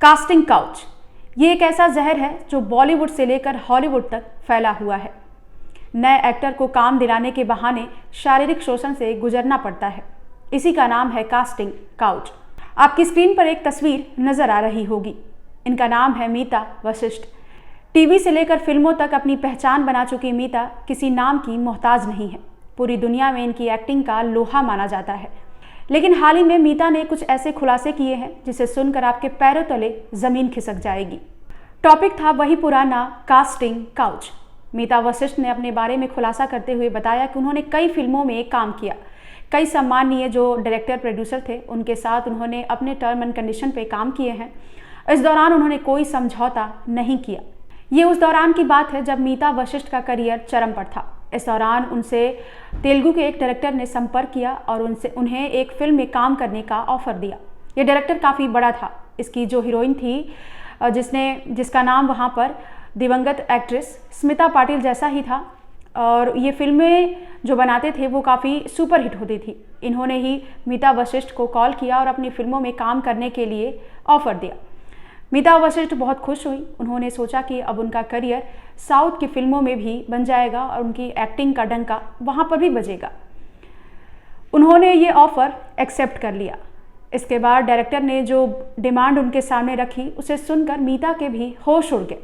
Casting couch ये एक ऐसा जहर है जो बॉलीवुड से लेकर हॉलीवुड तक फैला हुआ है। नए एक्टर को काम दिलाने के बहाने शारीरिक शोषण से गुजरना पड़ता है। इसी का नाम है कास्टिंग काउच। आपकी स्क्रीन पर एक तस्वीर नजर आ रही होगी। इनका नाम है मीता वशिष्ठ। टीवी से लेकर फिल्मों तक अपनी पहचान बना चुकी मीता किसी नाम की मोहताज नहीं है। पूरी दुनिया में इनकी एक्टिंग का लोहा माना जाता है। लेकिन हाल ही में मीता ने कुछ ऐसे खुलासे किए हैं जिसे सुनकर आपके पैरों तले जमीन खिसक जाएगी। टॉपिक था वही पुराना कास्टिंग काउच। मीता वशिष्ठ ने अपने बारे में खुलासा करते हुए बताया कि उन्होंने कई फिल्मों में काम किया। कई सम्माननीय जो डायरेक्टर प्रोड्यूसर थे उनके साथ उन्होंने अपने टर्म एंड कंडीशन पे काम किए हैं। इस दौरान उन्होंने कोई समझौता नहीं किया। ये उस दौरान की बात है जब मीता वशिष्ठ का करियर चरम पर था। इस दौरान उनसे तेलुगु के एक डायरेक्टर ने संपर्क किया और उन्हें एक फिल्म में काम करने का ऑफर दिया। ये डायरेक्टर काफ़ी बड़ा था। इसकी जो हीरोइन थी जिसका नाम वहाँ पर दिवंगत एक्ट्रेस स्मिता पाटिल जैसा ही था और ये फिल्में जो बनाते थे वो काफ़ी सुपर हिट होती थी। इन्होंने ही मीता वशिष्ठ को कॉल किया और अपनी फिल्मों में काम करने के लिए ऑफर दिया। मीता वशिष्ठ बहुत खुश हुई। उन्होंने सोचा कि अब उनका करियर साउथ की फिल्मों में भी बन जाएगा और उनकी एक्टिंग का डंका वहाँ पर भी बजेगा। उन्होंने ये ऑफ़र एक्सेप्ट कर लिया। इसके बाद डायरेक्टर ने जो डिमांड उनके सामने रखी उसे सुनकर मीता के भी होश उड़ गए।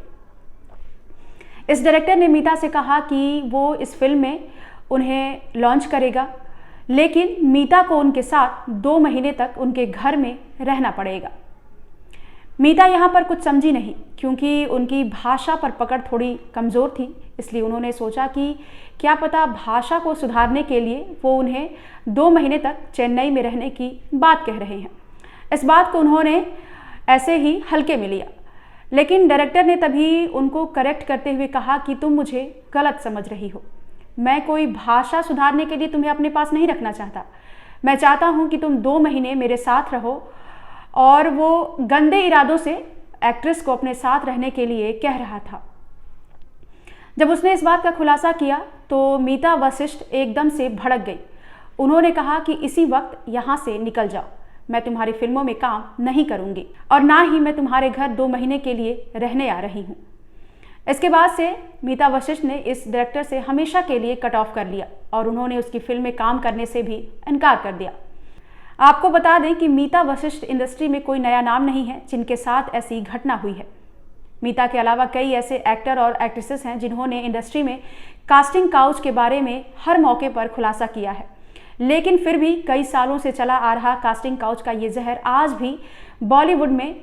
इस डायरेक्टर ने मीता से कहा कि वो इस फिल्म में उन्हें लॉन्च करेगा, लेकिन मीता को उनके साथ 2 महीने तक उनके घर में रहना पड़ेगा। मीता यहाँ पर कुछ समझी नहीं क्योंकि उनकी भाषा पर पकड़ थोड़ी कमज़ोर थी। इसलिए उन्होंने सोचा कि क्या पता भाषा को सुधारने के लिए वो उन्हें 2 महीने तक चेन्नई में रहने की बात कह रहे हैं। इस बात को उन्होंने ऐसे ही हल्के में लिया, लेकिन डायरेक्टर ने तभी उनको करेक्ट करते हुए कहा कि तुम मुझे गलत समझ रही हो। मैं कोई भाषा सुधारने के लिए तुम्हें अपने पास नहीं रखना चाहता। मैं चाहता हूँ कि तुम 2 महीने मेरे साथ रहो। और वो गंदे इरादों से एक्ट्रेस को अपने साथ रहने के लिए कह रहा था। जब उसने इस बात का खुलासा किया तो मीता वशिष्ठ एकदम से भड़क गई। उन्होंने कहा कि इसी वक्त यहाँ से निकल जाओ। मैं तुम्हारी फिल्मों में काम नहीं करूँगी और ना ही मैं तुम्हारे घर 2 महीने के लिए रहने आ रही हूँ। इसके बाद से मीता वशिष्ठ ने इस डायरेक्टर से हमेशा के लिए कट ऑफ कर लिया और उन्होंने उसकी फिल्म में काम करने से भी इनकार कर दिया। आपको बता दें कि मीता वशिष्ठ इंडस्ट्री में कोई नया नाम नहीं है जिनके साथ ऐसी घटना हुई है। मीता के अलावा कई ऐसे एक्टर और एक्ट्रेसेस हैं जिन्होंने इंडस्ट्री में कास्टिंग काउच के बारे में हर मौके पर खुलासा किया है, लेकिन फिर भी कई सालों से चला आ रहा कास्टिंग काउच का ये जहर आज भी बॉलीवुड में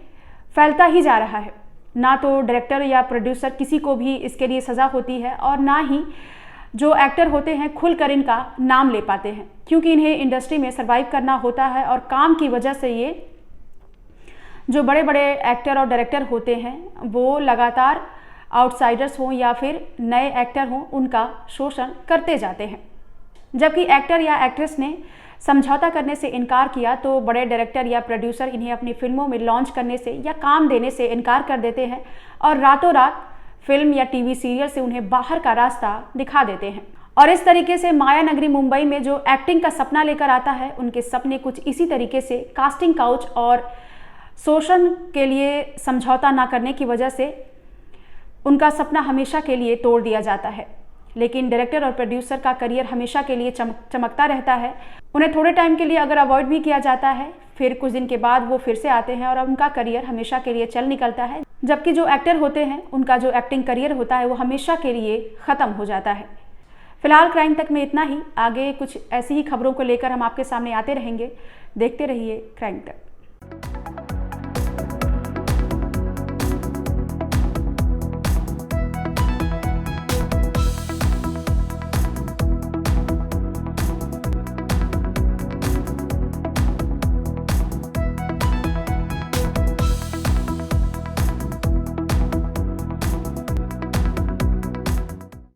फैलता ही जा रहा है। ना तो डायरेक्टर या प्रोड्यूसर किसी को भी इसके लिए सज़ा होती है और ना ही जो एक्टर होते हैं खुलकर इनका नाम ले पाते हैं, क्योंकि इन्हें इंडस्ट्री में सर्वाइव करना होता है और काम की वजह से ये जो बड़े बड़े एक्टर और डायरेक्टर होते हैं वो लगातार आउटसाइडर्स हों या फिर नए एक्टर हों उनका शोषण करते जाते हैं। जबकि एक्टर या एक्ट्रेस ने समझौता करने से इनकार किया तो बड़े डायरेक्टर या प्रोड्यूसर इन्हें अपनी फिल्मों में लॉन्च करने से या काम देने से इनकार कर देते हैं और रातों रात फिल्म या टीवी सीरियल से उन्हें बाहर का रास्ता दिखा देते हैं। और इस तरीके से माया नगरी मुंबई में जो एक्टिंग का सपना लेकर आता है उनके सपने कुछ इसी तरीके से कास्टिंग काउच और शोषण के लिए समझौता ना करने की वजह से उनका सपना हमेशा के लिए तोड़ दिया जाता है। लेकिन डायरेक्टर और प्रोड्यूसर का करियर हमेशा के लिए चमकता रहता है। उन्हें थोड़े टाइम के लिए अगर अवॉइड भी किया जाता है फिर कुछ दिन के बाद वो फिर से आते हैं और उनका करियर हमेशा के लिए चल निकलता है। जबकि जो एक्टर होते हैं उनका जो एक्टिंग करियर होता है वो हमेशा के लिए ख़त्म हो जाता है। फिलहाल क्राइम तक में इतना ही। आगे कुछ ऐसी ही खबरों को लेकर हम आपके सामने आते रहेंगे। देखते रहिए क्राइम तक।